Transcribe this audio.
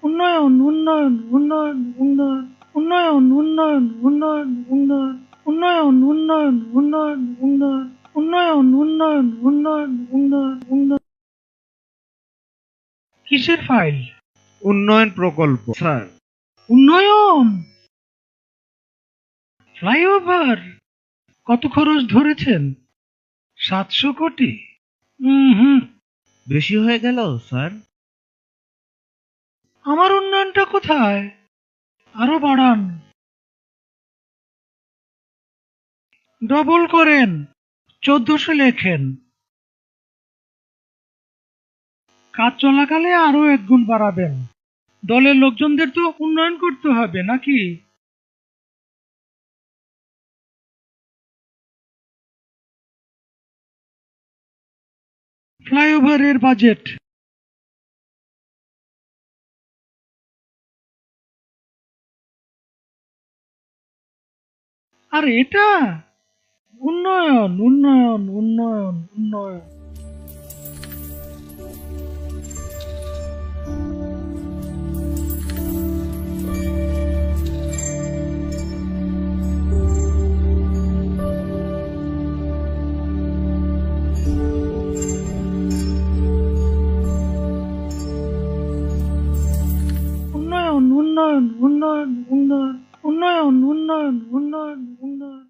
উন্নয়ন উন্নয়ন উন্নয়ন উন্নয়ন উন্নয়ন উন্নয়ন উন্নয়ন উন্নয়ন উন্নয়ন উন্নয়ন উন্নয়ন উন্নয়ন উন্নয়ন উন্নয়ন উন্নয়ন উন্নয়ন উন্নয়ন। কিসের ফাইল? উন্নয়ন প্রকল্প স্যার। উন্নয়ন ফ্লাইওভার কত খরচ ধরেছেন? 700 কোটি? হুম, বেশি হয়ে গেল স্যার। আমার উন্নয়নটা কোথায়? আরো বাড়ান, ডবল করেন, 1400 লেখেন। কাজ চলাকালে আরো 1 গুণ বাড়াবেন। দলের লোকজনদের তো উন্নয়ন করতে হবে নাকি? ফ্লাইওভারের বাজেট আর এটা উন্নয়ন উন্নয়ন উন্নয়ন উন্নয়ন। উন্নয়ন উন্নয়ন উন্নয়ন উন্নয়ন উন্নয়ন উন্নয়ন উন্নয়ন উন্নয়ন।